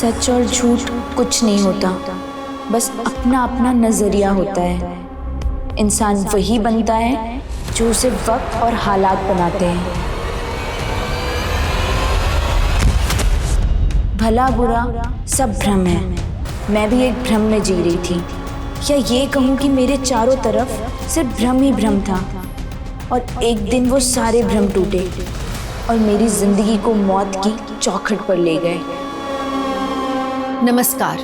सच और झूठ कुछ नहीं होता, बस अपना अपना नजरिया होता है। इंसान वही बनता है जो उसे वक्त और हालात बनाते हैं। भला बुरा सब भ्रम है। मैं भी एक भ्रम में जी रही थी, या ये कहूँ कि मेरे चारों तरफ सिर्फ भ्रम ही भ्रम था। और एक दिन वो सारे भ्रम टूटे और मेरी जिंदगी को मौत की चौखट पर ले गए। नमस्कार,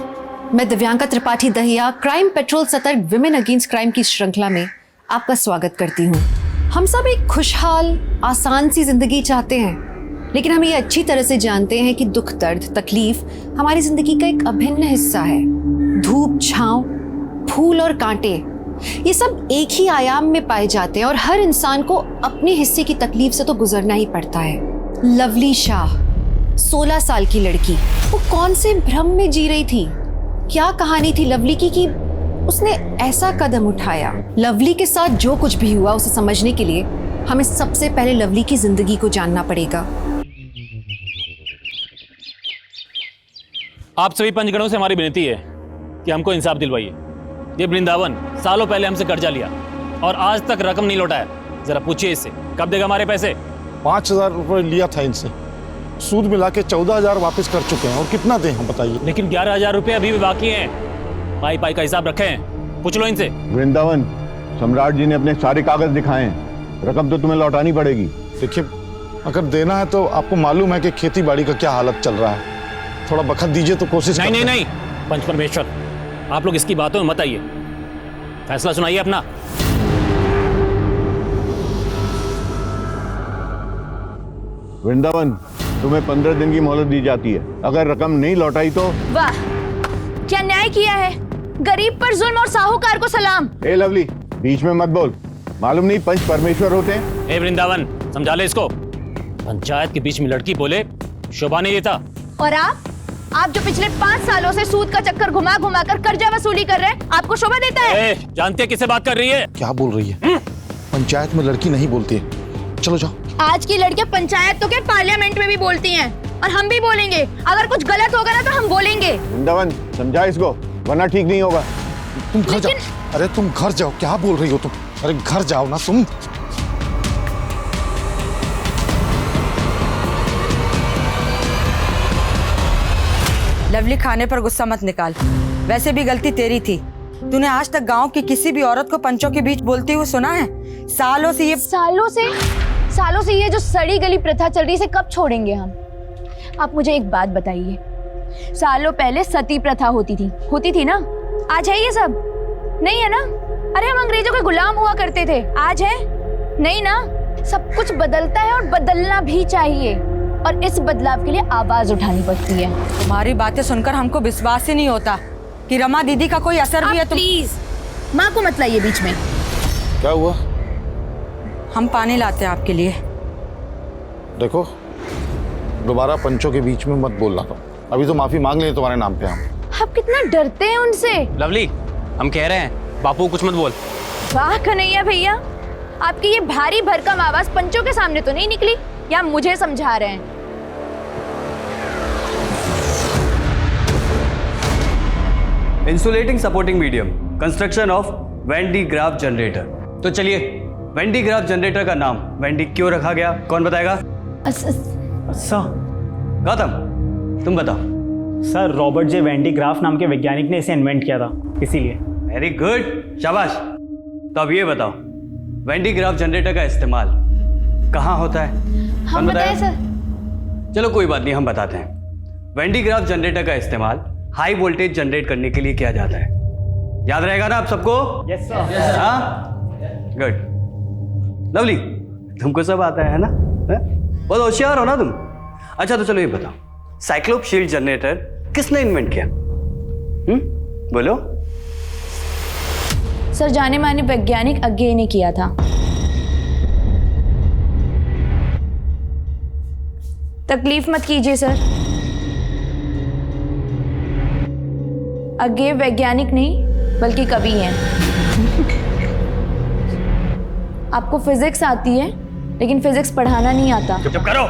मैं दिव्यांका त्रिपाठी दहिया क्राइम पेट्रोल सतर्क विमेन अगेंस्ट क्राइम की श्रृंखला में आपका स्वागत करती हूँ। हम सब एक खुशहाल आसान सी जिंदगी चाहते हैं, लेकिन हम ये अच्छी तरह से जानते हैं कि दुख दर्द तकलीफ हमारी जिंदगी का एक अभिन्न हिस्सा है। धूप छांव, फूल और कांटे, ये सब एक ही आयाम में पाए जाते हैं और हर इंसान को अपने हिस्से की तकलीफ से तो गुजरना ही पड़ता है। लवली शाह 16 साल की लड़की, वो कौन से भ्रम में जी रही थी? क्या कहानी थी लवली की कि उसने ऐसा कदम उठाया? लवली के साथ जो कुछ भी हुआ उसे समझने के लिए हमें सबसे पहले लवली की जिंदगी को जानना पड़ेगा। आप सभी पंचगणों से हमारी विनती है कि हमको इंसाफ दिलवाइए। ये वृंदावन सालों पहले हमसे कर्जा लिया और आज तक रकम नहीं लौटाया। जरा पूछिए इससे, कब देगा हमारे पैसे? 5,000 रुपये लिया था इनसे, सूद मिला के 14,000 वापस कर चुके हैं। और कितना दें हम बताइए? लेकिन 11,000 रुपये अभी भी बाकी हैं। पाई पाई का हिसाब रखे हैं, पूछ लो इनसे। वृंदावन, सम्राट जी ने अपने सारे कागज दिखाए हैं, रकम तो तुम्हें लौटानी पड़ेगी। देखिए, अगर देना है तो आपको मालूम है कि खेती बाड़ी का क्या हालत चल रहा है, थोड़ा बखत दीजिए तो कोशिश नहीं नहीं करते नहीं, पंच परमेश्वर, आप लोग इसकी बातों में मत आइए, फैसला सुनाइए अपना। वृंदावन, तुम्हें 15 दिन की मोहलत दी जाती है। अगर रकम नहीं लौटाई तो। वाह, क्या न्याय किया है। गरीब पर जुल्म और साहूकार को सलाम। ए लवली, बीच में मत बोल। मालूम नहीं पंच परमेश्वर होते हैं? ए वृंदावन, समझा ले इसको। पंचायत के बीच में लड़की बोले शोभा नहीं देता। और आप जो पिछले 5 सालों से सूद का चक्कर घुमा घुमा कर कर्जा वसूली कर रहे हैं, आपको शोभा देता है? जानते हैं किससे बात कर रही है? क्या बोल रही है? पंचायत में लड़की नहीं बोलती है। चलो जाओ। आज की लड़कियां पंचायत तो क्या पार्लियामेंट में भी बोलती हैं, और हम भी बोलेंगे। अगर कुछ गलत होगा ना तो हम बोलेंगे। वृंदावन, समझा इसको, वरना ठीक नहीं होगा। तुम घर जाओ। अरे तुम घर जाओ, क्या बोल रही हो तुम? अरे घर जाओ ना तुम। लवली, खाने पर गुस्सा मत निकाल। वैसे भी गलती तेरी थी। तूने आज तक गांव की किसी भी औरत को पंचों के बीच बोलती हुई सुना है? सालों से ये जो सड़ी गली प्रथा चल रही है, इसे कब छोड़ेंगे हम? आप मुझे एक बात बताइए, सालों पहले सती प्रथा होती थी ना? आज है ये सब? नहीं है ना? अरे हम अंग्रेजों के गुलाम हुआ करते थे, आज है? नहीं ना? सब कुछ बदलता है और बदलना भी चाहिए, और इस बदलाव के लिए आवाज उठानी पड़ती है। तुम्हारी बातें सुनकर हमको विश्वास ही नहीं होता कि रमा दीदी का कोई असर भी है। प्लीज माँ को मत लाइए बीच में। क्या हुआ? हम पानी लाते हैं आपके लिए। देखो, दोबारा पंचों के बीच में मत बोलना। तो अभी तो माफी मांग लें तुम्हारे नाम पे हम। आप कितना डरते हैं उनसे। लवली, हम कह रहे हैं बापू कुछ मत बोल। वाह कन्हैया भैया, आपकी ये भारी भरकम आवाज पंचों के सामने तो नहीं निकली, या मुझे समझा रहे हैं? Insulating supporting medium, construction of Van de Graaff generator. तो चलिए, वैन डी ग्राफ जनरेटर का नाम वैन डी क्यों रखा गया, कौन बताएगा? अच्छा गौतम, तुम बताओ। सर, रॉबर्ट जे वैंडी ग्राफ नाम के वैज्ञानिक ने इसे इन्वेंट किया था, इसीलिए। वेरी गुड, शाबाश। तो अब ये बताओ, वैन डी ग्राफ जनरेटर का इस्तेमाल कहाँ होता है? हम बताएं सर? चलो कोई बात नहीं, हम बताते हैं। वैन डी ग्राफ जनरेटर का इस्तेमाल हाई वोल्टेज जनरेट करने के लिए किया जाता है। याद रहेगा ना आप सबको? Yes sir. हाँ, गुड। लवली, तुमको सब आता है ना? बहुत होशियार हो ना तुम। अच्छा तो चलो ये बताओ, साइक्लोप शील्ड जनरेटर किसने इन्वेंट किया? बोलो। सर, जाने माने वैज्ञानिक अज्ञे ने किया था। तकलीफ मत कीजिए सर, अज्ञे वैज्ञानिक नहीं बल्कि कवि हैं। आपको फिजिक्स आती है, लेकिन फिजिक्स पढ़ाना नहीं आता। चुप करो।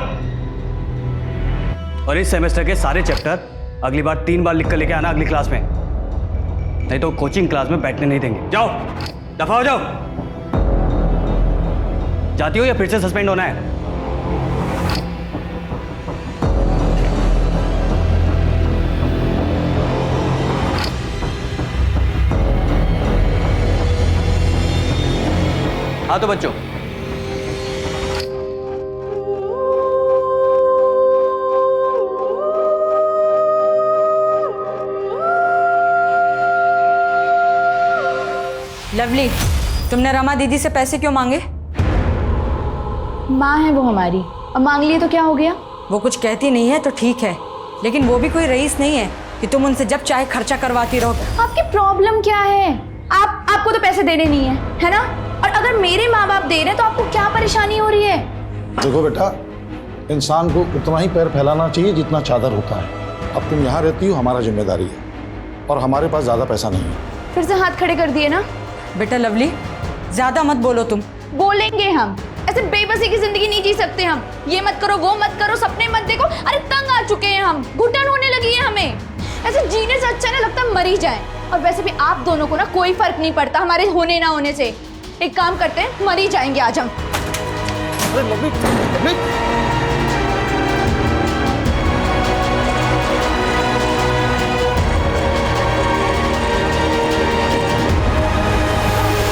और इस सेमेस्टर के सारे चैप्टर अगली बार 3 बार लिख कर लेके आना अगली क्लास में, नहीं तो कोचिंग क्लास में बैठने नहीं देंगे। जाओ, दफा हो जाओ। जाती हो या फिर से सस्पेंड होना है? हाँ तो बच्चों, लवली, तुमने रमा दीदी से पैसे क्यों मांगे? माँ है वो हमारी, अब मांग लिए तो क्या हो गया? वो कुछ कहती नहीं है तो ठीक है, लेकिन वो भी कोई रईस नहीं है कि तुम उनसे जब चाहे खर्चा करवाती रहो। आपकी प्रॉब्लम क्या है? आपको तो पैसे देने नहीं है ना? और अगर मेरे माँ बाप दे रहे हैं तो आपको क्या परेशानी हो रही है? देखो बेटा, इंसान को उतना ही पैर फैलाना चाहिए जितना चादर होता है। अब तुम यहाँ रहती हो, हमारा जिम्मेदारी है, और हमारे पास ज्यादा पैसा नहीं है। फिर से हाथ खड़े कर दिए ना? बेटा लवली, ज्यादा मत बोलो तुम। बोलेंगे हम, ऐसे बेबसी की जिंदगी नहीं जी सकते हम। ये मत करो, वो मत करो, सपने मत देखो। अरे तंग आ चुके हैं हम, घुटन होने लगी है हमें। ऐसे जीने से अच्छा ना लगता मर ही जाए। और वैसे भी आप दोनों को ना कोई फर्क नहीं पड़ता हमारे होने ना होने से। एक काम करते हैं, मर ही जाएंगे आज हम।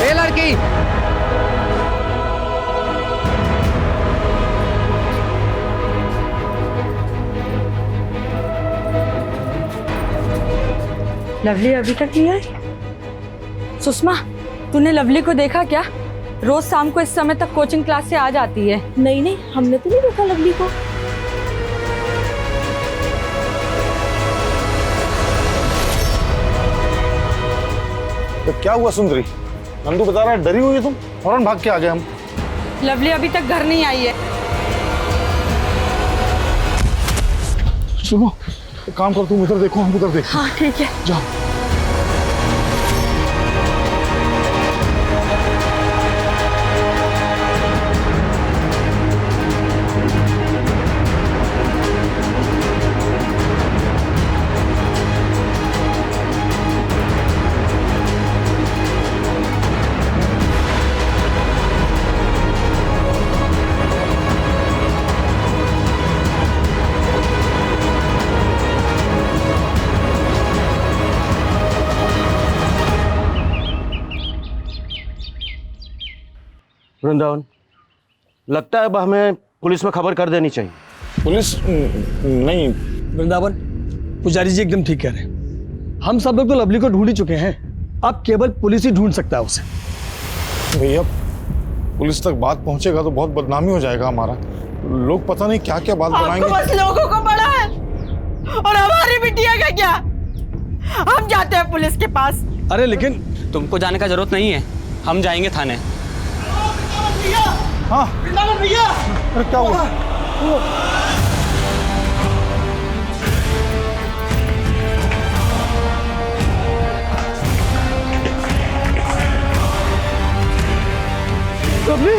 ए लड़की, लवली अभी तक नहीं आई? सुषमा, तूने लवली को देखा क्या? रोज शाम को इस समय तक कोचिंग क्लास से आ जाती है। नहीं, हमने तो नहीं देखा लवली को। तो क्या हुआ सुंदरी? नंदू बता रहा है डरी हुई है तुम, फौरन भाग के आ गए हम। लवली अभी तक घर नहीं आई है। सुनो, एक काम करो, तुम उधर देखो, हम उधर देखो। हाँ ठीक है। जाओ। वृंदावन, लगता है अब हमें पुलिस में खबर कर देनी चाहिए। पुलिस नहीं। वृंदावन, पुजारी जी एकदम ठीक कह रहे हैं। हम सब लोग तो लवली को ढूंढ ही चुके हैं, अब केवल पुलिस ही ढूंढ सकता है उसे। भैया, पुलिस तक बात पहुंचेगा तो बहुत बदनामी हो जाएगा हमारा। लोग पता नहीं क्या क्या बात बनाएंगे। बस लोगों को पड़ा है, और हमारी बिटिया का क्या? हम जाते हैं पुलिस के पास। अरे लेकिन तुमको जाने का जरूरत नहीं है, हम जाएंगे थाने। हाँ भैया, अरे क्या हुआ? Lovely,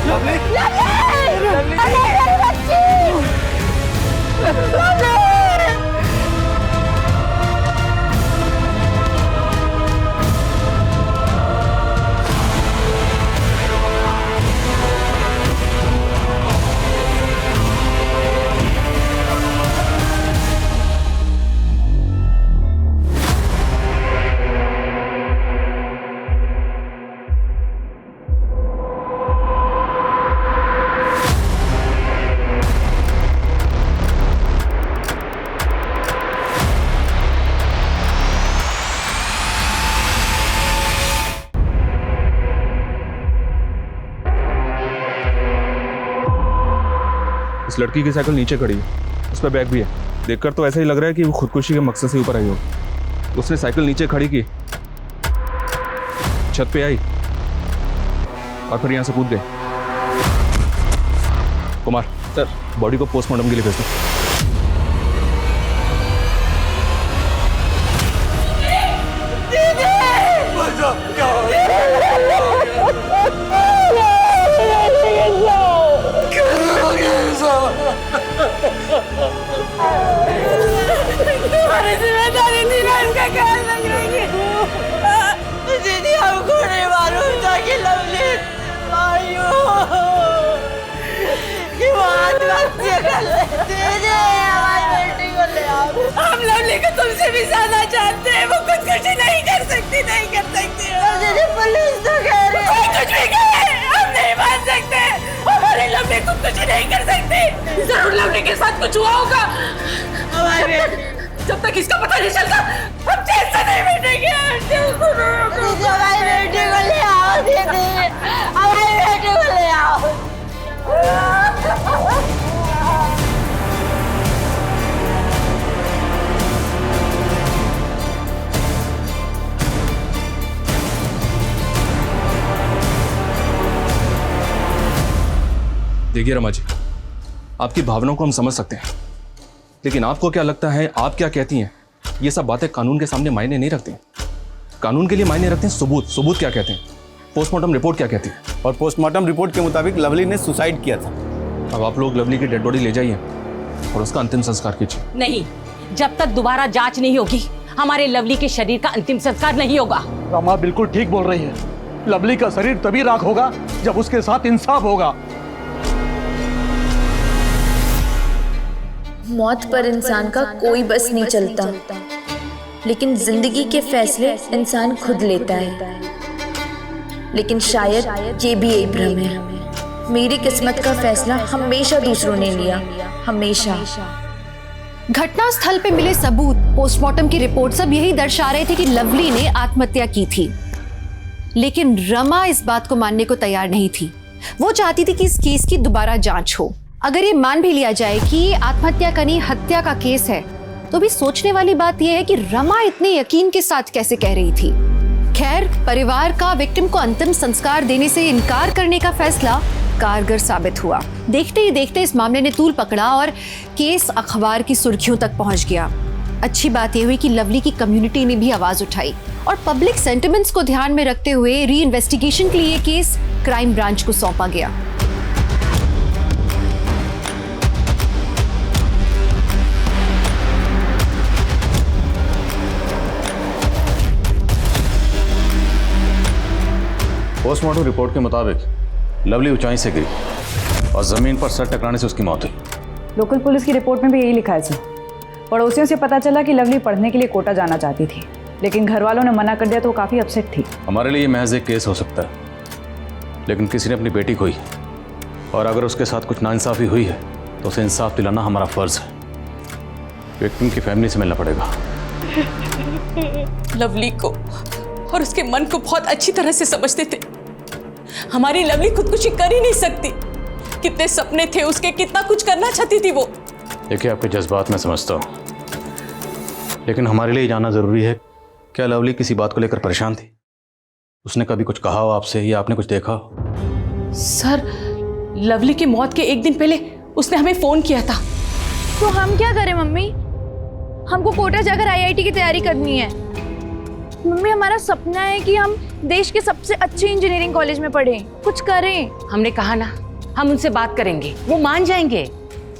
lovely! अरे मेरी बच्ची! लवली! इस लड़की की साइकिल नीचे खड़ी है, उस पर बैग भी है। देखकर तो ऐसा ही लग रहा है कि वो खुदकुशी के मकसद से ऊपर आई हो। उसने साइकिल नीचे खड़ी की, छत पे आई और फिर यहाँ से कूद गई। कुमार सर, बॉडी को पोस्टमार्टम के लिए भेज दो। क्या हम लवली को तुमसे भी ज्यादा जानते हैं। वो खुदकुशी नहीं कर सकती, नहीं कर सकती। पुलिस तो कह रही है। कुछ भी कहे, हम नहीं मान सकते। हमारी लवली खुदकुशी नहीं कर सकती। जरूर लवली के साथ कुछ हुआ होगा। हमारे जब तक इसका पता नहीं चलता हम चैन से नहीं बैठेंगे। हमारी बेटी को ले आओ दीदी, हमारी बेटी को ले आओ। देखिए रमा जी, आपकी भावनाओं को हम समझ सकते हैं, लेकिन आपको क्या लगता है, आप क्या कहती हैं, ये सब बातें कानून के सामने मायने नहीं रखती। कानून के लिए मायने रखते हैं सबूत। सबूत क्या कहते हैं, पोस्टमार्टम रिपोर्ट क्या कहती है। और पोस्टमार्टम रिपोर्ट के मुताबिक लवली ने सुसाइड किया था। अब आप लोग लवली की डेड बॉडी ले जाइए और उसका अंतिम संस्कार कीजिए। नहीं, जब तक दोबारा जांच नहीं होगी हमारे लवली के शरीर का अंतिम संस्कार नहीं होगा। रमा बिल्कुल ठीक बोल रही है। लवली का शरीर तभी राख होगा जब उसके साथ इंसाफ होगा। मौत पर इंसान का कोई बस नहीं चलता, लेकिन जिंदगी के फैसले इंसान खुद लेता है। लेकिन शायद ये भी एक भ्रम है। मेरी किस्मत का फैसला हमेशा दूसरों ने लिया, हमेशा। घटना स्थल पे मिले सबूत, पोस्टमार्टम की रिपोर्ट सब यही दर्शा रहे थे कि लवली ने आत्महत्या की थी। लेकिन रमा इस बात को मानने को तैयार नहीं थी। वो चाहती थी कि इस केस की दोबारा जांच हो। अगर ये मान भी लिया जाए कि आत्महत्या का नहीं हत्या का केस है, तो भी सोचने वाली बात यह है कि रमा इतने यकीन के साथ कैसे कह रही थी। खैर, परिवार का विक्टिम को अंतिम संस्कार देने से इनकार करने का फैसला कारगर साबित हुआ। देखते ही देखते इस मामले ने तूल पकड़ा और केस अखबार की सुर्खियों तक पहुंच गया। अच्छी बात यह हुई कि लवली की कम्युनिटी ने भी आवाज उठाई और पब्लिक सेंटिमेंट्स को ध्यान में रखते हुए री इन्वेस्टिगेशन के लिए केस क्राइम ब्रांच को सौंपा गया। पोस्टमार्टम रिपोर्ट के मुताबिक लवली ऊंचाई से गिरी और जमीन पर सर टकराने से उसकी मौत हुई। लोकल पुलिस की रिपोर्ट में भी यही लिखा है सर। पड़ोसियों से पता चला कि लवली पढ़ने के लिए कोटा जाना चाहती थी, लेकिन घर वालों ने मना कर दिया तो वो काफ़ी अपसेट थी। हमारे लिए महज एक केस हो सकता है, लेकिन किसी ने अपनी बेटी खोई, और अगर उसके साथ कुछ नाइंसाफी हुई है तो उसे इंसाफ दिलाना हमारा फर्ज है। विक्टिम की फैमिली से मिलना पड़ेगा। लवली को और उसके मन को बहुत अच्छी तरह से समझते थे। हमारी लवली खुदकुशी कर ही नहीं सकती। कितने सपने थे उसके, कितना कुछ करना चाहती थी वो। देखिए, आपके जज्बात मैं समझता हूँ, लेकिन हमारे लिए जानना जरूरी है, क्या लवली किसी बात को लेकर परेशान थी? उसने कभी कुछ कहा हो आपसे या आपने कुछ देखा हो? सर, लवली की मौत के एक दिन पहले उसने हमें फोन किया था। तो हम क्या करें मम्मी? हमको कोटा जाकर आईआईटी की तैयारी करनी है। मम्मी, हमारा सपना है कि हम देश के सबसे अच्छे इंजीनियरिंग कॉलेज में पढ़ें, कुछ करें। हमने कहा ना, हम उनसे बात करेंगे, वो मान जाएंगे।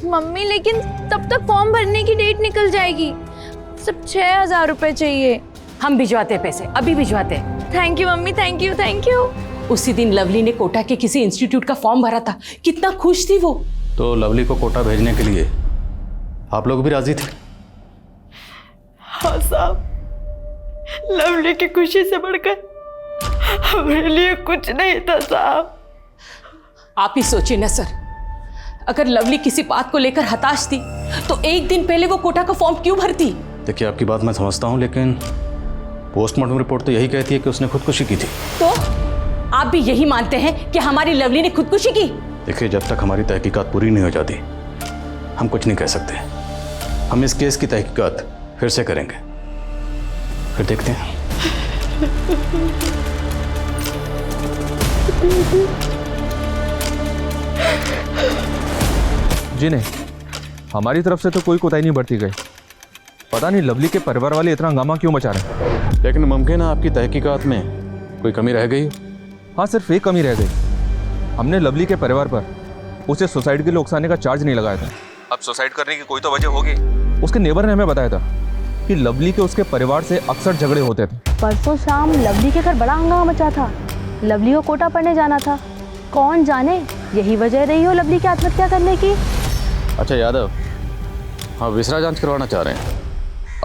मम्मी, लेकिन तब तक फॉर्म भरने की डेट निकल जाएगी। सिर्फ 6,000 रुपए चाहिए। हम भिजवाते पैसे, अभी भिजवाते। Thank you mummy, thank you, thank you. उसी दिन लवली ने कोटा के किसी इंस्टीट्यूट का फॉर्म भरा था। कितना खुश थी वो। तो लवली को कोटा भेजने के लिए आप लोग भी राजी थे? हाँ साहब, लवली की खुशी से बढ़कर हमारे लिए कुछ नहीं था साहब। आप ही सोचिए ना सर, अगर लवली किसी बात को लेकर हताश थी तो एक दिन पहले वो कोटा का फॉर्म क्यों भरती? देखिए, आपकी बात मैं समझता हूँ, लेकिन पोस्टमार्टम रिपोर्ट तो यही कहती है कि उसने खुदकुशी की थी। तो आप भी यही मानते हैं कि हमारी लवली ने खुदकुशी की? देखिए, जब तक हमारी तहकीकात पूरी नहीं हो जाती हम कुछ नहीं कह सकते। हम इस केस की तहकीकात फिर से करेंगे, फिर देखते हैं। जी नहीं, हमारी तरफ से तो कोई कोताही नहीं बरती गई। पता नहीं लवली के परिवार वाले इतना हंगामा क्यों मचा रहे हैं। लेकिन मुमकिन है आपकी तहकीकात में कोई कमी रह गई? हाँ, सिर्फ एक कमी रह गई। हमने लवली के परिवार पर उसे सुसाइड के लिए उकसाने का चार्ज नहीं लगाया था। अब सुसाइड करने की कोई तो वजह होगी। उसके नेबर ने हमें बताया था कि लवली के उसके परिवार से अक्सर झगड़े होते थे। परसों शाम लवली के घर बड़ा हंगामा मचा था। लवली को कोटा पढ़ने जाना था। कौन जाने यही वजह रही हो लवली की आत्महत्या करने की। अच्छा यादव, हाँ, विसरा जांच करवाना चाह रहे हैं।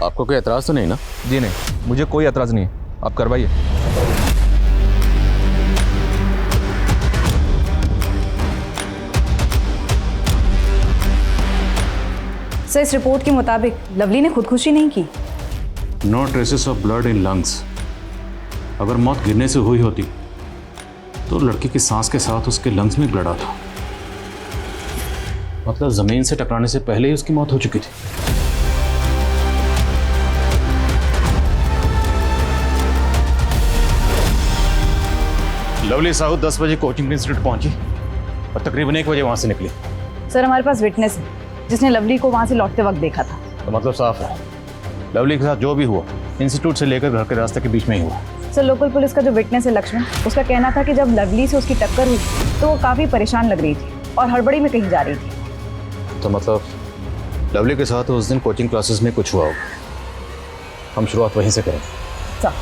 आपको कोई एतराज़ तो नहीं ना? जी नहीं, मुझे कोई एतराज़ नहीं है, आप करवाइए। सर, इस रिपोर्ट के मुताबिक लवली ने खुदकुशी नहीं की। No traces of blood in lungs. अगर मौत गिरने से हुई होती तो लड़की की सांस के साथ उसके लंग्स में ब्लड आता, मतलब जमीन से टकराने से पहले ही उसकी मौत हो चुकी थी। लवली साहू 10 बजे कोचिंग इंस्टीट्यूट पहुंची और तकरीबन 1 बजे वहां से निकली। सर, हमारे पास विटनेस है जिसने लवली को वहां से लौटते वक्त देखा था। तो मतलब साफ है, लवली के साथ जो भी हुआ इंस्टीट्यूट से लेकर घर के रास्ते के बीच में ही हुआ। सर, लोकल पुलिस का जो विटनेस है लक्ष्मण, उसका कहना था कि जब लवली से उसकी टक्कर हुई तो वो काफ़ी परेशान लग रही थी और हड़बड़ी में कहीं जा रही थी। तो मतलब लवली के साथ उस दिन कोचिंग क्लासेस में कुछ हुआ होगा। हम शुरुआत वहीं से करें। सर,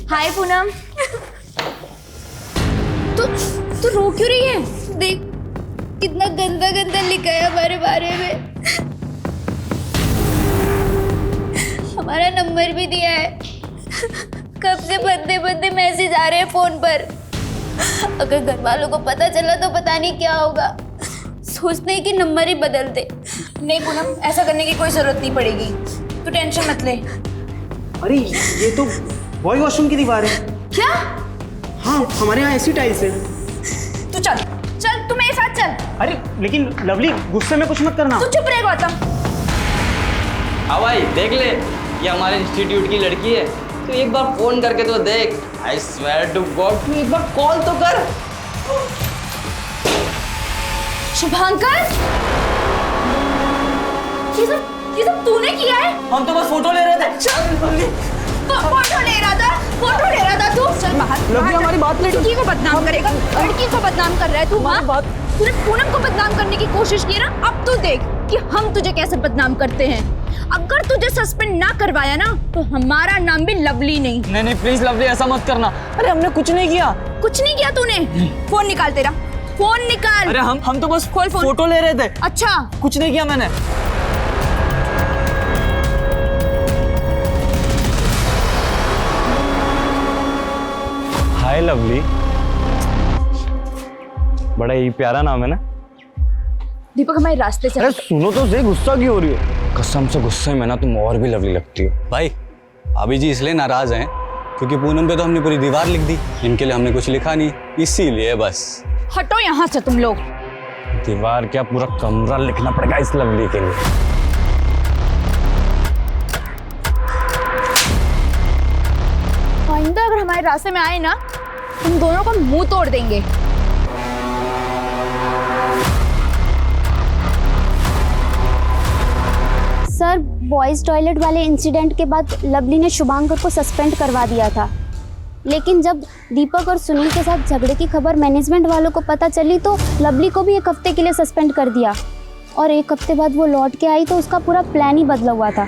हाय पूनम। तू रो क्यों रही है? देख कितना गंदा गंदा लिखा है हमारे बारे में। हमारा नंबर भी दिया है। कब से बंदे बंदे मैसेज आ रहे हैं फोन पर। अगर घर वालों को पता चला तो पता नहीं क्या होगा। सोचते हैं कि नंबर ही बदल दे। नहीं पूनम, ऐसा करने की कोई जरूरत नहीं पड़ेगी, तू टेंशन मत ले। अरे ये तो बॉय वॉशरूम की दीवार है। क्या? हाँ, हमारे यहाँ ऐसी टाइल्स है। तू चल चल, तू मेरे साथ चल। अरे लेकिन लवली, गुस्से में कुछ मत करना। तू चुप रहे गौतम। हाँ भाई, देख ले, ये हमारे इंस्टीट्यूट की लड़की है। तो एक बार फोन करके तो देख। आई स्वेयर टू गॉड, तू एक बार कॉल तो कर। शुभांकर, ये सब तूने किया है? हम तो बस फोटो ले रहे थे। फोटो ले रहा था तू। चल बाहर। लवली हमारी बात नहीं। लड़की को बदनाम करेगा, लड़की को बदनाम कर रहा है तू। हाँ, तूने पूनम को बदनाम करने की कोशिश की ना। अब तू देख कि हम तुझे कैसे बदनाम करते हैं। अगर तुझे सस्पेंड ना करवाया ना तो हमारा नाम भी लवली नहीं। नहीं प्लीज लवली, ऐसा मत करना। अरे हमने कुछ नहीं किया। कुछ नहीं किया तूने? फोन निकाल तेरा, फोन निकाल। अरे हम तो बस खोल फोन। फोटो ले रहे थे। अच्छा, कुछ नहीं किया मैंने। हाय लवली, बड़ा ही प्यारा नाम है ना। दीपक हमारे रास्ते से। अरे सुनो तो सही, गुस्सा क्यों हो रही हो? कसम से गुस्से में ना तुम और भी लवली लगती हो। भाई अभी जी इसलिए नाराज हैं क्योंकि पूनम पे तो हमने पूरी दीवार लिख दी, इनके लिए हमने कुछ लिखा नहीं, इसीलिए बस। हटो यहाँ से तुम लोग। दीवार क्या, पूरा कमरा लिखना पड़ेगा इस लवली के लिए। आइंदा अगर हमारे रास्ते में आए ना, तुम दोनों का मुंह तोड़ देंगे। सर, बॉयज टॉयलेट वाले इंसिडेंट के बाद लवली ने शुभांकर को सस्पेंड करवा दिया था, लेकिन जब दीपक और सुनील के साथ झगड़े की खबर मैनेजमेंट वालों को पता चली तो लवली को भी 1 हफ्ते के लिए सस्पेंड कर दिया। और 1 हफ्ते बाद वो लौट के आई तो उसका पूरा प्लान ही बदला हुआ था।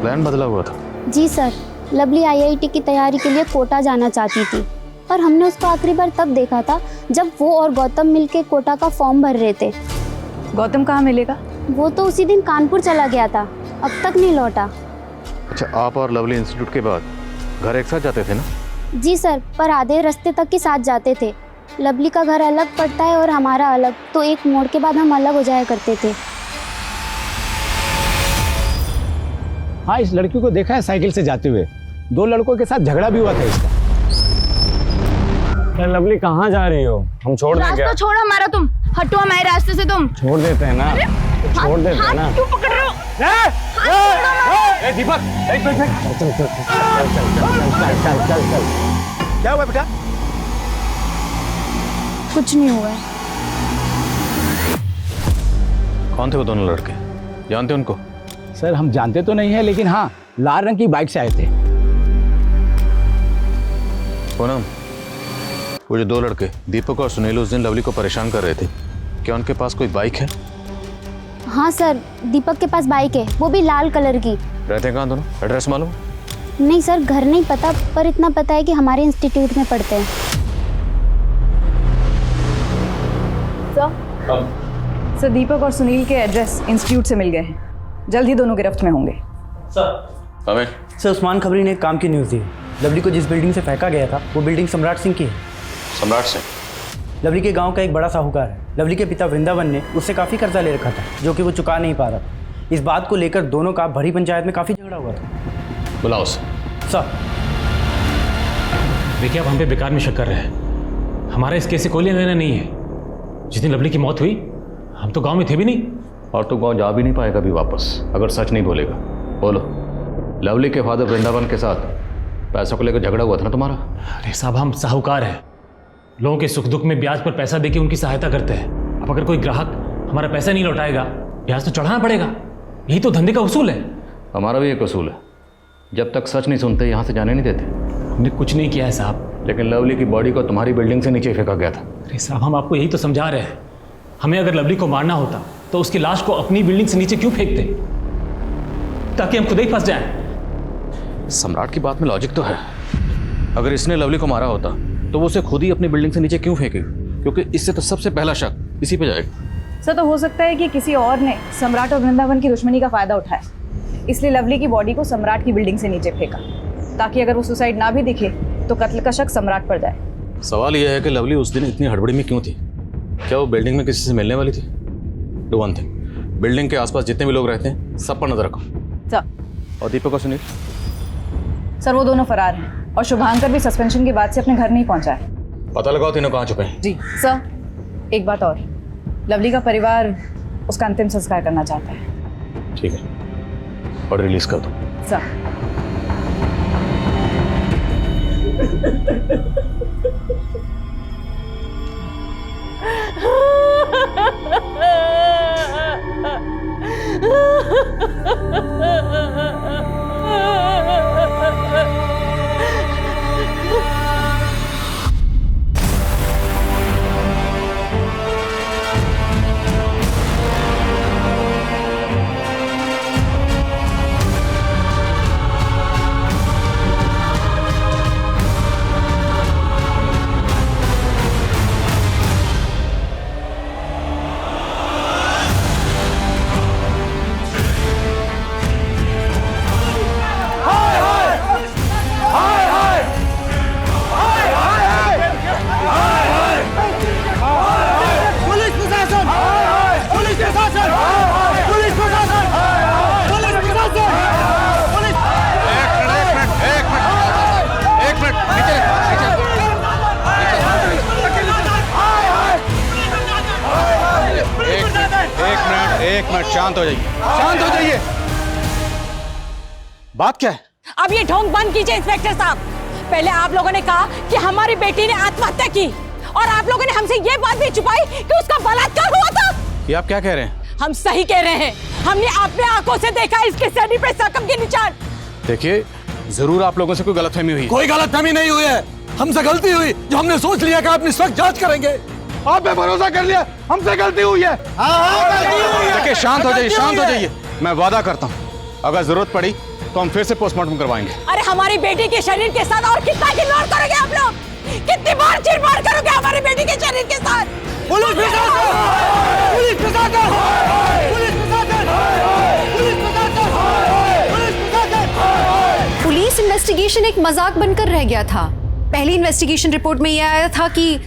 प्लान बदला हुआ था? जी सर, लवली IIT की तैयारी के लिए कोटा जाना चाहती थी और हमने उसको आखिरी बार तब देखा था जब वो और गौतम मिलके कोटा का फॉर्म भर रहे थे। गौतम कहाँ मिलेगा? वो तो उसी दिन कानपुर चला गया था, अब तक नहीं लौटा। अच्छा, आप और लवली इंस्टीट्यूट के बाद घर एक साथ जाते थे ना? जी सर, पर आधे रास्ते तक ही साथ जाते थे। लवली का घर अलग पड़ता है और हमारा अलग, तो एक मोड़ के बाद हम अलग हो जाया करते थे। हाँ, इस लड़की को देखा है साइकिल से जाते हुए। 2 लड़कों के साथ झगड़ा भी हुआ था इसका। लवली कहाँ जा रही हो? हम छोड़ दें क्या? रास्ता छोड़ हमारा, तुम हटो हमारे रास्ते से। तुम छोड़ देते हैं ना, छोड़ देते हैं ना। क्यों पकड़ रहे हो? दीपक, चल। क्या हुआ बेटा? कुछ नहीं हुआ है। कौन थे वो दोनों लड़के? जानते उनको? सर, हम जानते तो नहीं है, लेकिन हाँ, लाल रंग की बाइक से आए थे। पूनम, वो जो 2 लड़के दीपक और सुनील उस दिन लवली को परेशान कर रहे थे, क्या उनके पास कोई बाइक है? हाँ सर, दीपक के पास बाइक है, वो भी लाल कलर की। रहते हैं कहाँ दोनों? एड्रेस मालूम? नहीं सर, घर नहीं पता, पर इतना पता है कि हमारे इंस्टीट्यूट में पढ़ते हैं। सर दीपक और सुनील के एड्रेस इंस्टीट्यूट से मिल गए हैं, जल्द ही दोनों गिरफ्त में होंगे। सर उस्मान खबरी ने एक काम की न्यूज़ दी। लवली को जिस बिल्डिंग से फेंका गया था वो बिल्डिंग सम्राट सिंह की है। सम्राट सिंह लवली के गांव का एक बड़ा साहूकार है। लवली के पिता वृंदावन ने उससे काफ़ी कर्जा ले रखा था जो कि वो चुका नहीं पा रहा था। इस बात को लेकर दोनों का भरी पंचायत में काफ़ी झगड़ा हुआ था। बुलाओ उसे। सर देखिए, आप हम पे बेकार में शक कर रहे हैं। हमारा इस केस से कोई लेना देना नहीं है। जिस दिन लवली की मौत हुई हम तो गांव में थे भी नहीं। और तो गांव जा भी नहीं पाएगा अभी वापस अगर सच नहीं बोलेगा। बोलो, लवली के फादर वृंदावन के साथ पैसों को लेकर झगड़ा हुआ था ना तुम्हारा? अरे साहब, हम साहूकार हैं, लोगों के सुख दुख में ब्याज पर पैसा देके उनकी सहायता करते हैं। अब अगर कोई ग्राहक हमारा पैसा नहीं लौटाएगा, ब्याज तो चढ़ाना पड़ेगा। यही तो धंधे का उसूल है। हमारा भी एक उसूल है, जब तक सच नहीं सुनते यहाँ से जाने नहीं देते। हमने कुछ नहीं किया है साहब। लेकिन लवली की बॉडी को तुम्हारी बिल्डिंग से नीचे फेंका गया था। अरे साहब, हम आपको यही तो समझा रहे हैं। हमें अगर लवली को मारना होता तो उसकी लाश को अपनी बिल्डिंग से नीचे क्यों फेंकते, ताकि हम खुद ही फंस जाएं। सम्राट की बात में लॉजिक तो है। अगर इसने लवली को मारा होता तो वो उसे खुद ही अपनी बिल्डिंग से नीचे क्यों फेंकेगी? क्योंकि इससे तो सबसे पहला शक इसी पे जाएगा। सर तो हो सकता है कि किसी और ने सम्राट और वृंदावन की दुश्मनी का फायदा उठाया, इसलिए लवली की बॉडी को सम्राट की बिल्डिंग से नीचे फेंका, ताकि अगर वो सुसाइड ना भी दिखे तो कत्ल का शक सम्राट पर जाए। सवाल यह है कि लवली उस दिन इतनी हड़बड़ी में क्यों थी? क्या वो बिल्डिंग में किसी से मिलने वाली थी? डू वन थिंग, बिल्डिंग के आसपास जितने भी लोग रहते हैं सब पर नजर रखो। सर और दीपक और सुनील? सर वो दोनों फरार हैं और शुभांकर भी सस्पेंशन के बाद से अपने घर नहीं पहुंचा है। पता लगाओ तीनों कहाँ छुपे हैं। जी सर, एक बात और, लवली का परिवार उसका अंतिम संस्कार करना चाहता है। ठीक है, और रिलीज कर दो। सर एक मिनट, शांत हो जाइए, शांत हो जाइए। बात क्या है? अब ये ढोंग बंद कीजिए इंस्पेक्टर साहब। पहले आप लोगों ने कहा कि हमारी बेटी ने आत्महत्या की, और आप लोगों ने हमसे ये बात भी छुपाई कि उसका बलात्कार हुआ था। ये आप क्या कह रहे हैं? हम सही कह रहे हैं, हमने अपने आंखों से देखा इसके शरीर पे जख्म के निशान। देखिए, जरूर आप लोगों से कोई गलतफहमी हुई है। कोई गलतफहमी नहीं हुई है, हमसे गलती हुई जो हमने सोच लिया कि आप इस वक्त जांच करेंगे। आप पे भरोसा कर लिया, हमसे गलती हुई है। देखिए, शांत हो जाइए, शांत हो जाइए। मैं वादा करता हूँ अगर जरूरत पड़ी तो हम फिर से पोस्टमार्टम करवाएंगे। अरे हमारी बेटी के शरीर के साथ और कितना खिलवाड़ करोगे आप लोग? कितनी बार चिरबाड़ करोगे हमारी बेटी के शरीर के साथ? पुलिस प्रशासन! पुलिस प्रशासन! पुलिस प्रशासन! पुलिस प्रशासन! पुलिस प्रशासन! पुलिस इन्वेस्टिगेशन एक मजाक बनकर रह गया था। पहली इन्वेस्टिगेशन रिपोर्ट में यह आया था कि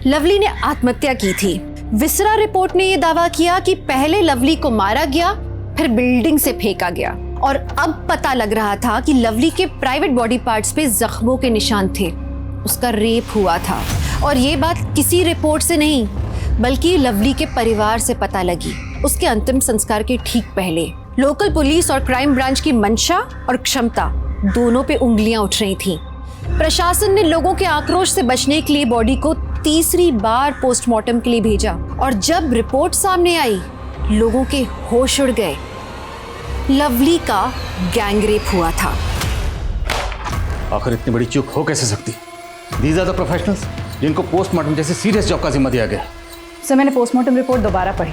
लवली ने आत्महत्या की थी। विसरा रिपोर्ट ने यह दावा किया कि पहले लवली को मारा गया, फिर बिल्डिंग से फेंका गया, और अब पता लग रहा था कि लवली के प्राइवेट बॉडी पार्ट्स पे जख्मों के निशान थे। उसका रेप हुआ था, और ये बात किसी रिपोर्ट से नहीं बल्कि लवली के परिवार से पता लगी उसके अंतिम संस्कार के ठीक पहले। लोकल पुलिस और क्राइम ब्रांच की मंशा और क्षमता दोनों पे उंगलियां उठ रही थीं। प्रशासन ने लोगों के आक्रोश से बचने के लिए बॉडी को तीसरी बार पोस्टमार्टम के लिए भेजा, और जब रिपोर्ट सामने आई लोगों के होश उड़ गए। लवली का गैंगरेप हुआ था। आखिर इतनी बड़ी चूक हो कैसे सकती? These are the professionals जिनको पोस्टमार्टम जैसे सीरियस जॉब का जिम्मा दिया गया। सर मैंने पोस्टमार्टम रिपोर्ट दोबारा पढ़ी।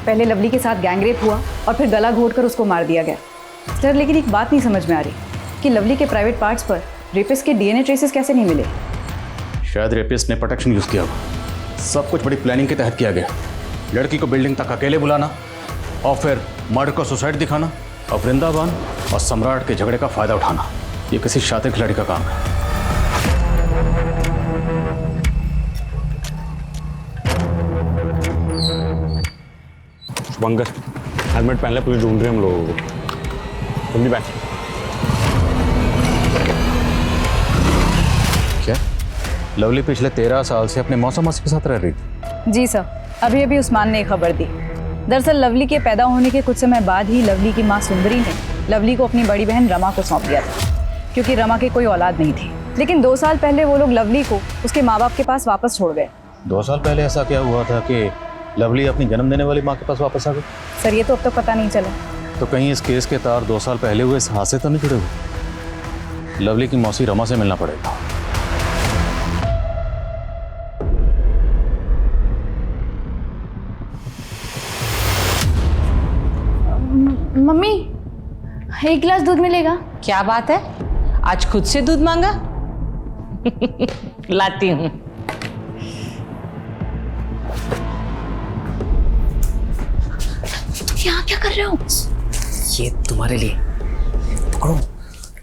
पहले लवली के साथ गैंगरेप हुआ और फिर गला घोटकर उसको मार दिया गया। सर लेकिन एक बात नहीं समझ में आ रही कि लवली के प्राइवेट पार्ट्स पर रेपिस्ट के डीएनए ट्रेसेस कैसे नहीं मिले? शायद रेपिस्ट ने प्रोटेक्शन यूज किया होगा। सब कुछ बड़ी प्लानिंग के तहत किया गया। लड़की को बिल्डिंग तक अकेले बुलाना और फिर मर्डर को सुसाइड दिखाना और वृंदावन और सम्राट के झगड़े का फायदा उठाना, ये किसी शातिर खिलाड़ी का काम है। शुभंकर, हेलमेट पहन ले, पुलिस ढूंढ रही है हम लोगों को। तुम भी बैठ। क्या लवली पिछले 13 साल से अपने मौसा मासी के साथ रह रही थी? जी सर, अभी अभी उस्मान ने खबर दी। दरअसल लवली के पैदा होने के कुछ समय बाद ही लवली की मां सुंदरी ने लवली को अपनी बड़ी बहन रमा को सौंप दिया था, क्योंकि रमा के कोई औलाद नहीं थी। लेकिन 2 साल पहले वो लोग लवली को उसके माँ बाप के पास वापस छोड़ गए। 2 साल पहले ऐसा क्या हुआ था कि लवली अपनी जन्म देने वाली माँ के पास वापस आ गई? सर ये तो अब तक पता नहीं चला। तो कहीं इस केस के तार 2 साल पहले हुए इस हादसे तो नहीं जुड़े हुए? लवली की मौसी रमा से मिलना पड़ेगा। मम्मी, 1 गिलास दूध मिलेगा? क्या बात है, आज खुद से दूध मांगा? लाती हूँ। यहाँ क्या कर रहे हो? ये तुम्हारे लिए, पकड़ो,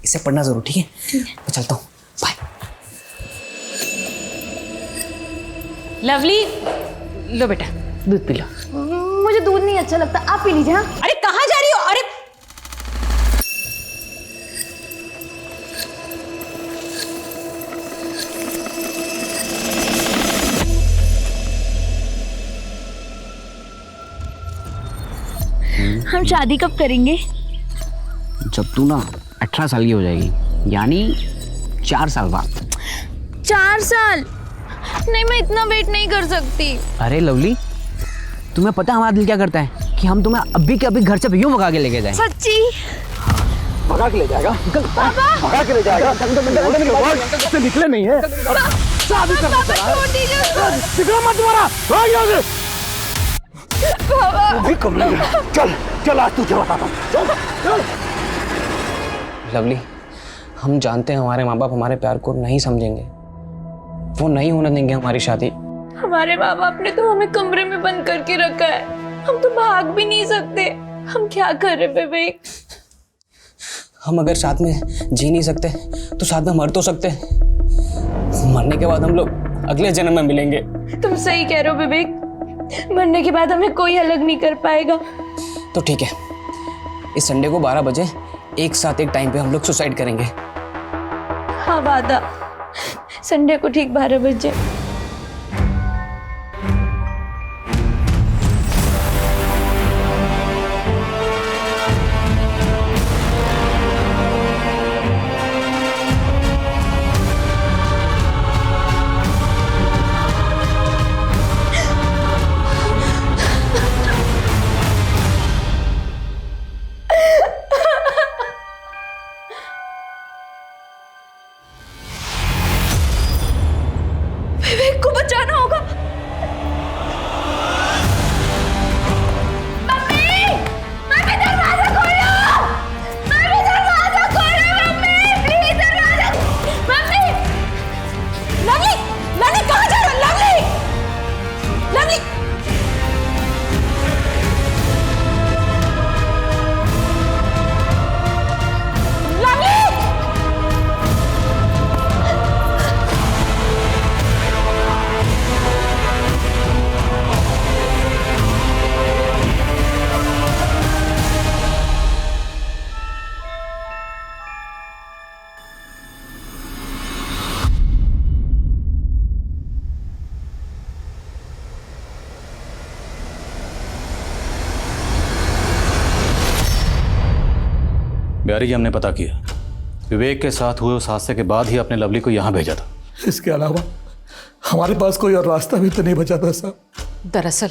इसे पढ़ना जरूर, ठीक है? मैं चलता हूँ, बाय। लवली, लो बेटा दूध पी लो। मुझे दूध नहीं अच्छा लगता, आप पी लीजिए। हाँ? अरे कहाँ जा रही हो? अरे हम शादी कब करेंगे? जब तू ना 18 साल की हो जाएगी, यानी 4 साल बाद। 4 साल? नहीं, मैं इतना वेट नहीं कर सकती। अरे लवली, तुम्हें पता है हमारा दिल क्या करता है कि हम तुम्हें अभी के अभी घर से यूं भगा के लेके जाएं। सच्ची? भगा के ले जाएगा? भगा के ले जाएगा? से निकले नहीं है। शादी करना चाह रहा है। निकलो मत तुम्हारा। भाग यहाँ से। बाबा। भी कम नहीं है। चल चल, आज तुझे बताता हूँ। चल चल। लवली, हम जानते हैं हमारे माँ बाप हमारे प्यार को नहीं समझेंगे, वो नहीं होने देंगे हमारी शादी। हमारे माँ बाप ने तो हमें कमरे में बंद करके रखा है, हम तो भाग भी नहीं सकते। हम क्या करें विवेक? हम अगर साथ में जी नहीं सकते तो साथ में मर तो सकते। मरने के बाद हम लोग अगले जन्म में मिलेंगे। तुम सही कह रहे हो विवेक, मरने के बाद हमें कोई अलग नहीं कर पाएगा। तो ठीक है, इस संडे को 12 बजे एक साथ एक टाइम पे हम लोग सुसाइड करेंगे। हाँ वादा, संडे को ठीक 12 बजे। विवेक को बचाना होगा। मम्मी, मम्मी दरवाजा खोलो। मम्मी दरवाजा खोलो। मम्मी प्लीज दरवाजा। मम्मी, लवली, लवली कहाँ जा रहे हो? Lovely, lovely, lovely, Bihari ji, हमने पता किया, विवेक के साथ हुए उस हादसे के बाद ही आपने लवली को यहाँ भेजा था। इसके अलावा हमारे पास कोई और रास्ता भी तो नहीं बचा था साहब। दरअसल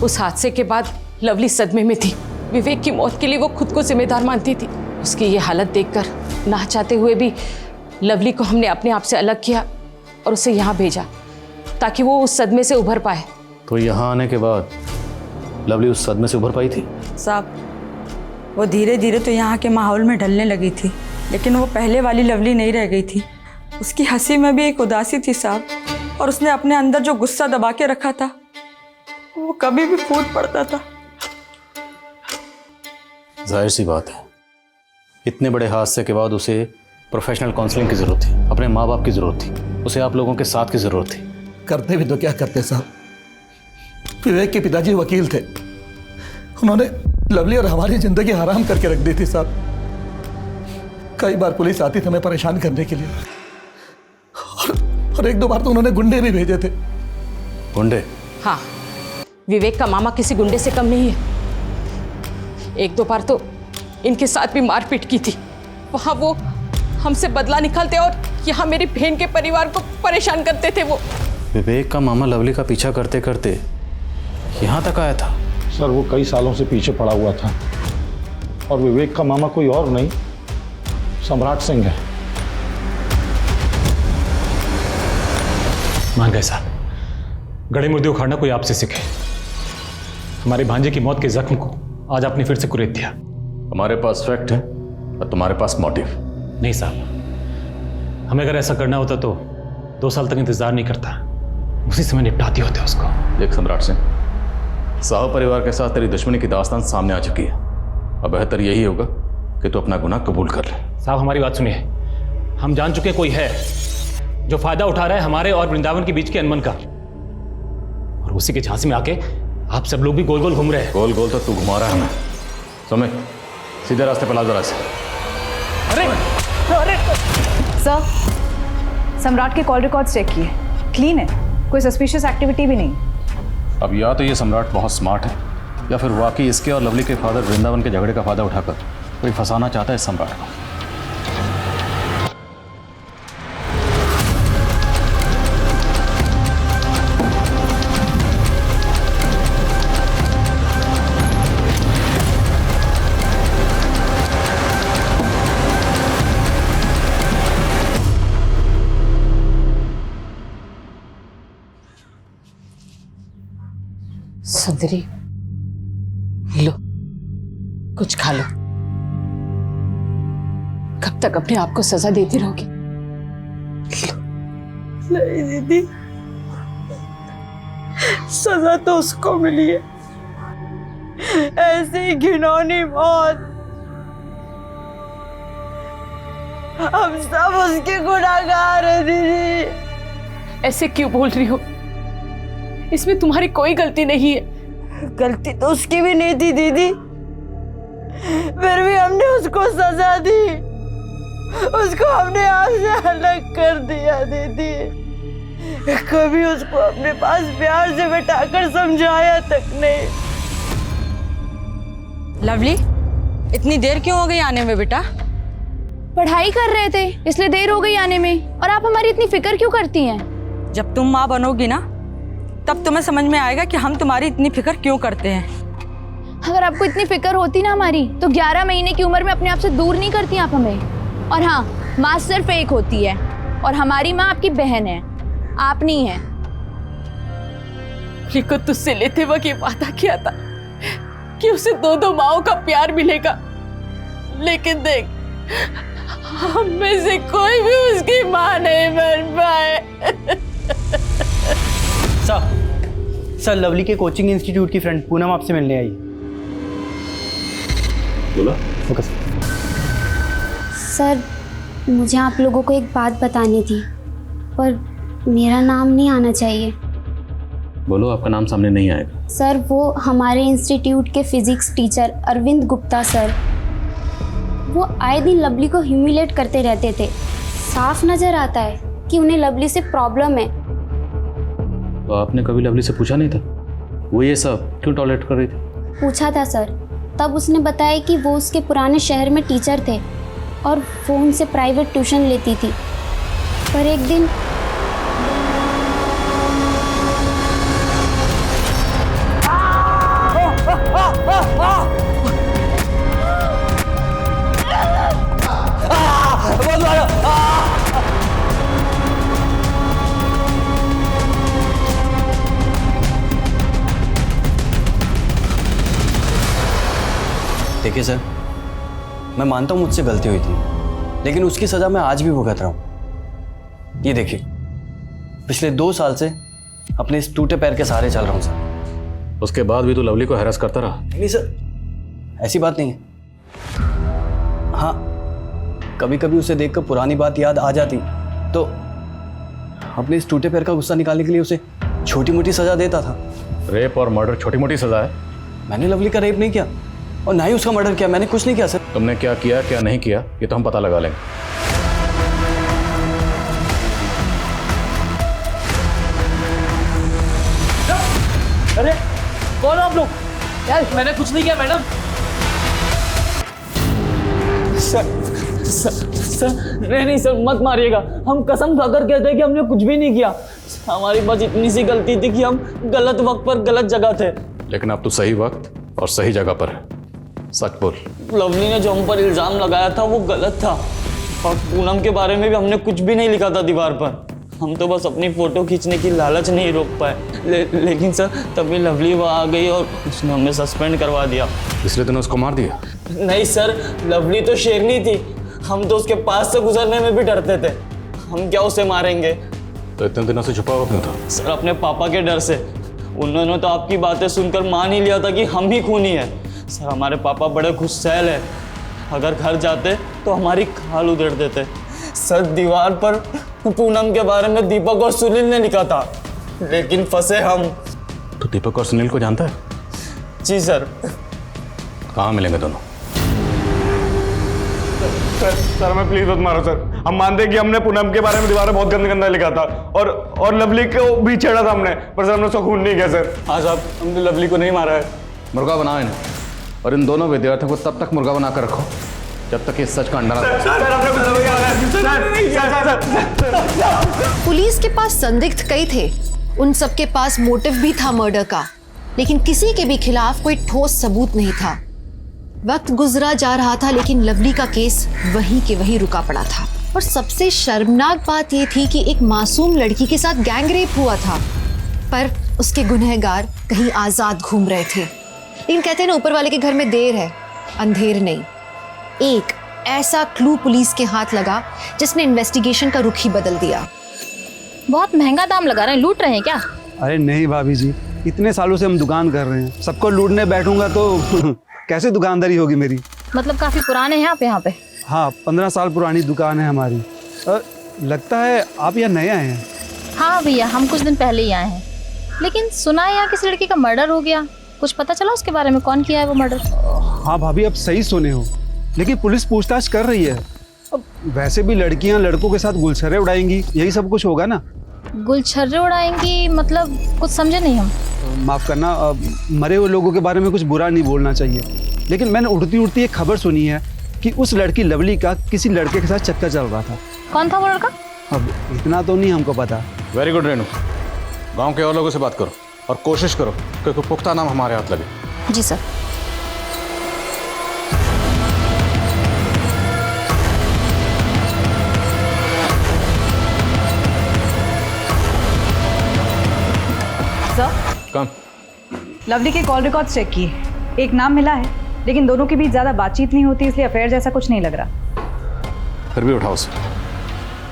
उस हादसे के बाद लवली सदमे में थी। विवेक की मौत के लिए वो खुद को जिम्मेदार मानती थी। उसकी ये हालत देखकर ना चाहते हुए भी लवली को हमने अपने आप से अलग किया और उसे यहाँ भेजा ताकि वो उस सदमे से उभर पाए। तो यहाँ आने के बाद लवली उस सदमे से उभर पाई थी? साहब, वो धीरे धीरे तो यहाँ के माहौल में ढलने लगी थी, लेकिन वो पहले वाली लवली नहीं रह गई थी। उसकी हंसी में भी एक उदासी थी साहब, और उसने अपने अंदर जो गुस्सा दबा के रखा था वो कभी भी फूट पड़ता था। जाहिर सी बात है, इतने बड़े हादसे के बाद उसे प्रोफेशनल काउंसलिंग की जरूरत थी, अपने माँ बाप की जरूरत थी, उसे आप लोगों के साथ की जरूरत थी। करते भी तो क्या करते साहब, विवेक के पिताजी वकील थे, उन्होंने लवली और हमारी जिंदगी हराम करके रख दी थी साहब। कई बार पुलिस आती थी हमें परेशान करने के लिए, और एक दो बार तो उन्होंने गुंडे भी भेजे थे। गुंडे? हाँ, विवेक का मामा किसी गुंडे से कम नहीं है। एक दो बार तो इनके साथ भी मारपीट की थी। वहां वो हमसे बदला निकालते और यहाँ मेरी बहन के परिवार को परेशान करते थे। वो विवेक का मामा लवली का पीछा करते करते यहाँ तक आया था? सर वो कई सालों से पीछे पड़ा हुआ था, और विवेक का मामा कोई और नहीं, सम्राट सिंह है। मान गए साहब, गड़े मुर्दे उखाड़ना कोई आपसे सीखे। हमारे भांजे की मौत के जख्म को आज आपने फिर से कुरेद दिया। हमारे पास फैक्ट है और तुम्हारे पास मोटिव। नहीं साहब, हमें अगर ऐसा करना होता तो 2 साल तक इंतजार नहीं करता, उसी समय निपटाती होते उसको। देख सम्राट सिंह, साहब परिवार के साथ तेरी दुश्मनी की दास्तान सामने आ चुकी है। अब बेहतर यही होगा कि तू अपना गुनाह कबूल कर ले। साहब हमारी बात सुनिए, हम जान चुके कोई है जो फायदा उठा रहा है हमारे और वृंदावन के बीच के अनबन का, और उसी के झांसे में आके आप सब लोग भी गोल गोल घूम रहे हैं। गोल गोल तो तू घुमा रहा है हमें। समय सीधे रास्ते पर ला जरा से। अरे सर, सम्राट के कॉल रिकॉर्ड्स चेक किए, क्लीन है, कोई सस्पिशियस एक्टिविटी भी नहीं। अब या तो ये सम्राट बहुत स्मार्ट है, या फिर वाकई इसके और लवली के फादर वृंदावन के झगड़े का फायदा उठाकर कोई फंसाना चाहता है इस सम्राट को। सुंदरी, लो कुछ खा लो। कब तक अपने आप को सजा देती रहोगी? नहीं दीदी, सजा तो उसको मिली है, ऐसी घिनौनी मौत। हम सब उसके गुनहगार हैं दीदी। ऐसे क्यों बोल रही हो? इसमें तुम्हारी कोई गलती नहीं है। गलती तो उसकी भी नहीं थी दीदी, फिर भी हमने उसको सजा दी, उसको हमने आपसे अलग कर दिया दीदी। कभी उसको अपने पास प्यार से बैठाकर समझाया तक नहीं। लवली, इतनी देर क्यों हो गई आने में बेटा? पढ़ाई कर रहे थे इसलिए देर हो गई आने में। और आप हमारी इतनी फिक्र क्यों करती हैं? जब तुम माँ बनोगी ना, तब तुम्हें समझ में आएगा कि हम तुम्हारी इतनी फिक्र क्यों करते हैं। अगर आपको इतनी फिक्र होती ना हमारी, तो 11 महीने की उम्र में अपने आप से दूर नहीं करती आप हमें। और हाँ, माँ सिर्फ एक होती है, और हमारी माँ आपकी बहन है, आप नहीं है। को तुझसे लेते वक्त ये वादा किया था कि उसे 2 माओं का प्यार मिलेगा, लेकिन देख, हम में से कोई भी उसकी माँ नहीं बन पाए। सर, लवली के कोचिंग इंस्टीट्यूट की फ्रेंड पूनम आपसे मिलने आई। बोला? ओके सर, मुझे आप लोगों को एक बात बतानी थी, पर मेरा नाम नहीं आना चाहिए। बोलो, आपका नाम सामने नहीं आएगा। सर, वो हमारे इंस्टीट्यूट के physics teacher Arvind Gupta sir, वो आए दिन लवली को ह्यूमिलेट करते रहते थे। साफ नजर आता है कि उन्हें लवली से प्रॉब्लम है। तो आपने कभी लवली से पूछा नहीं था वो ये सब क्यों टॉलरेट कर रही थी? पूछा था सर, तब उसने बताया कि वो उसके पुराने शहर में टीचर थे और वो उनसे प्राइवेट ट्यूशन लेती थी। पर एक दिन देखिए सर, मैं मानता हूँ मुझसे गलती हुई थी, लेकिन उसकी सज़ा मैं आज भी भुगत रहा हूँ। ये देखिए, पिछले 2 साल से अपने इस टूटे पैर के सहारे चल रहा हूँ सर। उसके बाद भी तू लवली को हैरेस करता रहा? नहीं सर, ऐसी बात नहीं है। हाँ, कभी कभी उसे देखकर पुरानी बात याद आ जाती तो अपने इस टूटे पैर का गुस्सा निकालने के लिए उसे छोटी मोटी सजा देता था। रेप और मर्डर छोटी मोटी सजा है? मैंने लवली का रेप नहीं किया और ना ही उसका मर्डर किया। मैंने कुछ नहीं किया सर। तुमने क्या किया क्या नहीं किया ये तो हम पता लगा लेंगे। अरे कौन हो आप लोग? यार मैंने कुछ नहीं किया मैडम। सर नहीं सर, मत मारिएगा। हम कसम खाकर कहते हैं कि हमने कुछ भी नहीं किया। हमारी बस इतनी सी गलती थी कि हम गलत वक्त पर गलत जगह थे। लेकिन अब तो सही वक्त और सही जगह पर है, सच बोल। लवली ने जो हम पर इल्ज़ाम लगाया था वो गलत था और पूनम के बारे में भी हमने कुछ भी नहीं लिखा था दीवार पर। हम तो बस अपनी फ़ोटो खींचने की लालच नहीं रोक पाए। लेकिन सर तभी लवली वहाँ आ गई और उसने हमें सस्पेंड करवा दिया। इसलिए तूने उसको मार दिया? नहीं सर, लवली तो शेरनी थी। हम तो उसके पास से गुजरने में भी डरते थे। हम क्या उसे मारेंगे। तो इतने दिनों से छुपा हुआ क्यों था? सर अपने पापा के डर से। उन्होंने तो आपकी बातें सुनकर मान ही लिया था कि हम ही खूनी है। सर हमारे पापा बड़े गुस्सैल है। अगर घर जाते तो हमारी खाल उधेड़ देते। सर दीवार पर पूनम के बारे में दीपक और सुनील ने लिखा था, लेकिन फंसे हम। तो दीपक और सुनील को जानता है? जी सर। कहाँ मिलेंगे दोनों? सर मैं प्लीज मत मारो सर। हम मानते हैं कि हमने पूनम के बारे में दीवार में बहुत गंदा गंदा लिखा था और लवली को भी छेड़ा था हमने, पर सर हमने उसको खून नहीं किया सर। हाँ साहब, हमने लवली को नहीं मारा है। मुर्गा बनाओ इन्हें और इन दोनों विद्यार्थियों को तब तक मुर्गा बना कर रखो जब तक इस सच का अंडा ना। पुलिस के पास संदिग्ध कई थे, उन सबके पास मोटिव भी था मर्डर का, लेकिन किसी के भी खिलाफ कोई ठोस सबूत नहीं था। वक्त गुजरा जा रहा था लेकिन लवली का केस वहीं के वहीं रुका पड़ा था। और सबसे शर्मनाक बात यह थी कि एक मासूम लड़की के साथ गैंगरेप हुआ था, पर उसके गुनहगार कहीं आजाद घूम रहे थे। लेकिन कहते हैं ना, ऊपर वाले के घर में देर है अंधेर नहीं। एक ऐसा क्लू पुलिस के हाथ लगा जिसने इन्वेस्टिगेशन का रुख ही बदल दिया। बहुत महंगा दाम लगा रहे हैं, लूट रहे हैं क्या? अरे नहीं भाभी जी, इतने सालों से हम दुकान कर रहे हैं, सबको लूटने बैठूंगा तो कैसे दुकानदारी होगी मेरी। मतलब काफी पुराने हैं आप यहाँ पे? हाँ, 15 साल पुरानी दुकान है हमारी। लगता है आप यहाँ नए आए हैं। हाँ भैया, हम कुछ दिन पहले ही आए हैं। लेकिन सुना है यहाँ किसी लड़की का मर्डर हो गया, कुछ पता चला उसके बारे में? कौन किया है वो मर्डर? हाँ भाभी, अब सही सुने हो, लेकिन पुलिस पूछताछ कर रही है। अब वैसे भी लड़कियाँ लड़कों के साथ गुलछर्रे उड़ाएंगी, यही सब कुछ होगा ना। गुलछर्रे उड़ाएंगी मतलब कुछ समझे नहीं हम। माफ़ करना, मरे हुए लोगों के बारे में कुछ बुरा नहीं बोलना चाहिए, लेकिन मैंने उड़ती उड़ती एक खबर सुनी है कि उस लड़की लवली का किसी लड़के के साथ चक्कर चल रहा था। कौन था वो लड़का? अब इतना तो नहीं हमको पता। वेरी गुड रेनू, गांव के और लोगों से बात करो और कोशिश करो कि कोई पुख्ता नाम हमारे हाथ लगे। जी सर। कम लवली के कॉल रिकॉर्ड्स चेक किए, एक नाम मिला है, लेकिन दोनों के बीच ज़्यादा बातचीत नहीं होती, इसलिए अफेयर जैसा कुछ नहीं लग रहा। फिर भी उठाओ sir,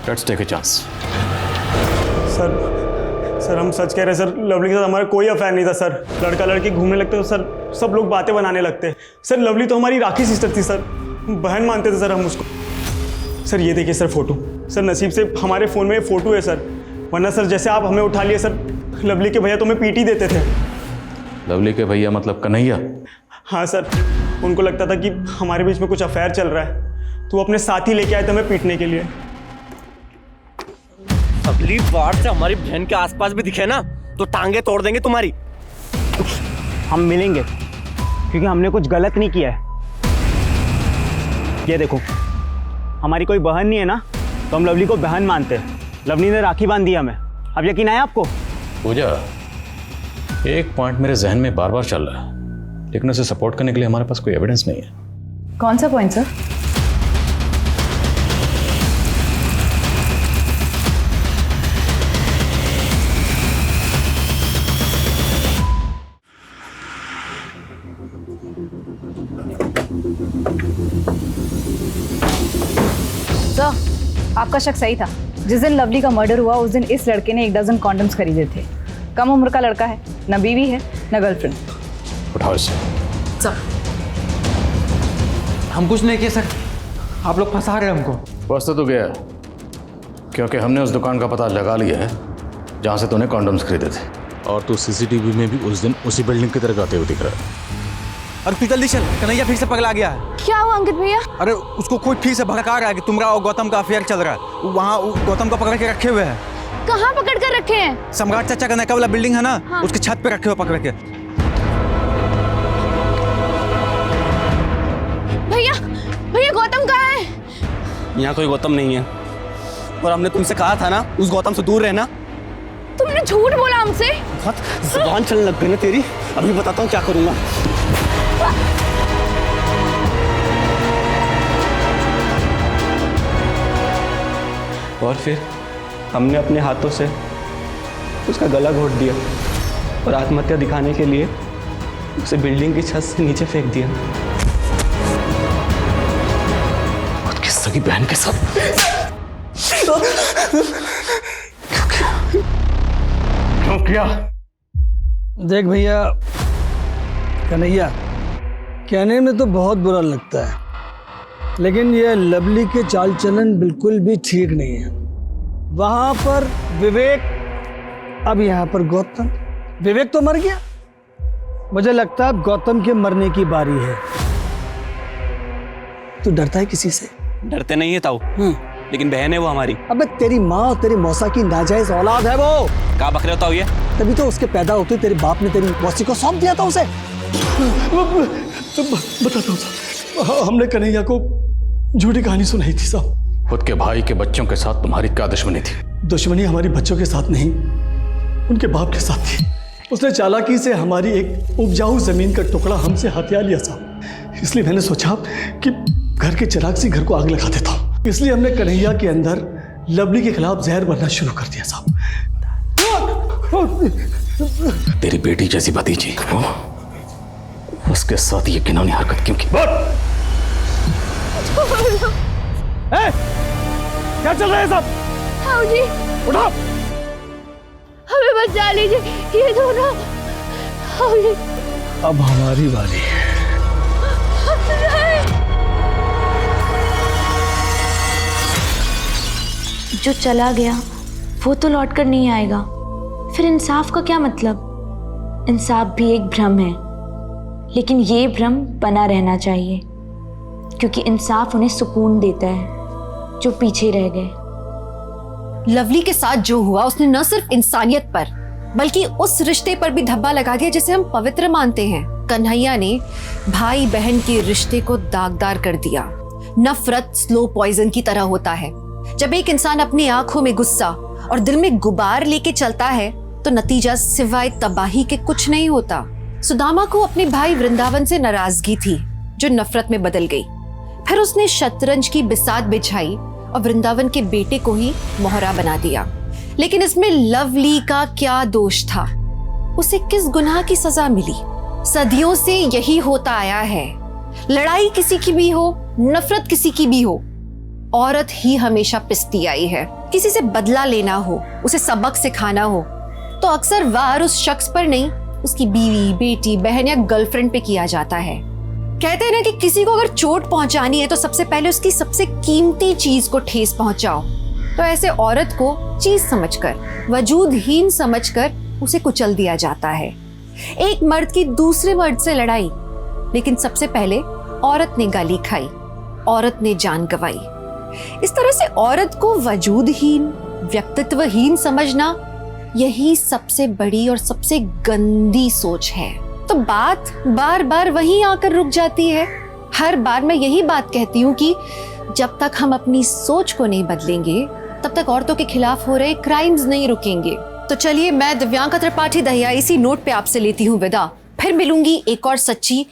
let's take a chance. Sir हम सच कह रहे हैं सर, लवली के साथ हमारा कोई अफेयर नहीं था सर। लड़का लड़की घूमने लगते तो सर सब लोग बातें बनाने लगते। सर लवली तो हमारी राखी सिस्टर थी सर, बहन मानते थे सर हम उसको। सर ये देखिए सर फोटो, सर नसीब से हमारे फ़ोन में फ़ोटो है सर, वरना सर जैसे आप हमें उठा लिए सर, लवली के भैया तो हमें पीटी देते थे। लवली के भैया मतलब कन्हैया? हाँ सर, उनको लगता था कि हमारे बीच में कुछ अफेयर चल रहा है, तो वो अपने साथी लेके आए थे हमें पीटने के लिए। अगली बार से हमारी बहन के आसपास भी दिखे ना तो टांगे तोड़ देंगे तुम्हारी। हम मिलेंगे क्योंकि हमने कुछ गलत नहीं किया है। ये देखो, हमारी कोई बहन नहीं है ना, तो हम लवली को बहन मानते हैं। लवली ने राखी बांध दी हमें, अब यकीन आया आपको? पूजा, एक पॉइंट मेरे जहन में बार बार चल रहा है, लेकिन उसे सपोर्ट करने के लिए हमारे पास कोई एविडेंस नहीं है। कौन सा पॉइंट सर? सर, आपका शक सही था। जिस दिन लवली का मर्डर हुआ उस दिन इस लड़के ने 1 डज़न कॉन्डम्स खरीदे थे। कम उम्र का लड़का है, न बीवी है, ना गर्लफ्रेंड। उठाओ इसे। सर हम कुछ नहीं किए सर, आप लोग फंसा रहे हैं हमको। फंस तो गया है, क्योंकि हमने उस दुकान का पता लगा लिया है जहाँ से तूने कॉन्डोम्स खरीदे थे, और तू सीसीटीवी में भी उस दिन उसी बिल्डिंग की तरफ आते हुए दिख रहा है। अरे तू जल्दी चल, कन्हैया फिर से पगला गया है। क्या हुआ अंकित भैया? अरे उसको कोई फिर से भड़का रहा है कि तुम्हारा और गौतम का अफेयर चल रहा है। वहाँ गौतम को पकड़ के रखे हुए हैं। कहाँ पकड़ कर रखे हैं? सम्राट चाचा का नका वाला बिल्डिंग है ना, हाँ। उसके छत पे रखे हुए पकड़ के। भैया भैया गौतम कहाँ है? यहाँ कोई गौतम नहीं है, और हमने तुमसे कहा था ना उस गौतम से दूर रहना। तुमने झूठ बोला हमसे। बहुत जुबान चलने लग गई ना तेरी, अभी बताता हूँ क्या करूँगा। और फिर हमने अपने हाथों से उसका गला घोट दिया और आत्महत्या दिखाने के लिए उसे बिल्डिंग की छत से नीचे फेंक दिया। खुद की सगी बहन के साथ। क्यों किया? देख भैया कन्हैया, कहने में तो बहुत बुरा लगता है, लेकिन ये लवली के चाल चलन बिल्कुल भी ठीक नहीं है। वहां पर विवेक, अब यहाँ पर गौतम। विवेक तो मर गया, मुझे लगता है अब गौतम के मरने की बारी है। तू डरता है किसी से? डरते नहीं है ताऊ, लेकिन बहन है वो हमारी। अबे तेरी माँ और तेरी मौसा की नाजायज औलाद है वो। क्या बक रहे हो ताऊ ये? तभी तो उसके पैदा होते तेरे बाप ने तेरी मौसी को सौंप दिया था उसे। बताता हूँ, हमने कन्हैया को झूठी कहानी सुनाई थी साहब। खुद के भाई के बच्चों के साथ तुम्हारी क्या दुश्मनी थी? दुश्मनी हमारी बच्चों के साथ नहीं, उनके बाप के साथ थी। उसने चालाकी से हमारी एक उपजाऊ जमीन का टुकड़ा हमसे हथिया लिया साहब। इसलिए मैंने सोचा कि घर के चिराग से घर को आग लगा देता हूँ। इसलिए हमने कन्हैया के अंदर लवली के खिलाफ जहर भरना शुरू कर दिया साहब। तेरी बेटी जैसी भतीजी हो, उसके साथ ये घिनौनी हरकत क्यों की? क्या चल रहा है सब? हाँ जी, उठो, हमें बचा लीजिए ये दोनों। हाँ जी। अब हमारी बारी है। जो चला गया वो तो लौट कर नहीं आएगा, फिर इंसाफ का क्या मतलब? इंसाफ भी एक भ्रम है, लेकिन ये भ्रम बना रहना चाहिए, क्योंकि इंसाफ उन्हें सुकून देता है जो पीछे रह गए। लवली के साथ जो हुआ उसने न सिर्फ इंसानियत पर बल्कि उस रिश्ते पर भी धब्बा लगा दिया जिसे हम पवित्र मानते हैं। कन्हैया ने भाई बहन के रिश्ते को दागदार कर दिया। नफरत स्लो पॉइजन की तरह होता है। जब एक इंसान अपनी आंखों में गुस्सा और दिल में गुबार लेके चलता है तो नतीजा सिवाय तबाही के कुछ नहीं होता। सुदामा को अपने भाई वृंदावन से नाराजगी थी जो नफरत में बदल गई। फिर उसने शतरंज की बिसात बिछाई और वृंदावन के बेटे को ही मोहरा बना दिया। लेकिन इसमें लवली का क्या दोष था? उसे किस गुनाह की सजा मिली? सदियों से यही होता आया है। लड़ाई किसी की भी हो, नफरत किसी की भी हो, औरत ही हमेशा पिसती आई है। किसी से बदला लेना हो, उसे सबक सिखाना हो, तो अक्सर वार उस शख्स पर नहीं, उसकी बीवी, बेटी, बहन या गर्लफ्रेंड पे किया जाता है। कहते हैं ना कि किसी को अगर चोट पहुंचानी है तो सबसे पहले उसकी सबसे कीमती चीज को ठेस पहुंचाओ। तो ऐसे औरत को चीज समझकर, वजूदहीन समझकर उसे कुचल दिया जाता है। एक मर्द की दूसरे मर्द से लड़ाई, लेकिन सबसे पहले औरत ने गाली खाई, औरत ने जान गंवाई। इस तरह से औरत को वजूदहीन, व्यक्तित्वहीन समझना यही सबसे बड़ी और सबसे गंदी सोच है। तो बात बार बार वहीं आकर रुक जाती है। हर बार मैं यही बात कहती हूँ कि जब तक हम अपनी सोच को नहीं बदलेंगे तब तक औरतों के खिलाफ हो रहे क्राइम्स नहीं रुकेंगे। तो चलिए, मैं दिव्यांका त्रिपाठी दहिया इसी नोट पे आपसे लेती हूँ विदा। फिर मिलूंगी एक और सच्ची,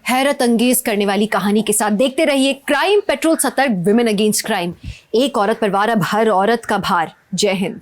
हैरत अंगेज करने वाली कहानी के साथ। देखते रहिए क्राइम पेट्रोल सतर्क, विमेन अगेंस्ट क्राइम। एक औरत पर वार, अब हर औरत का भार। जय हिंद।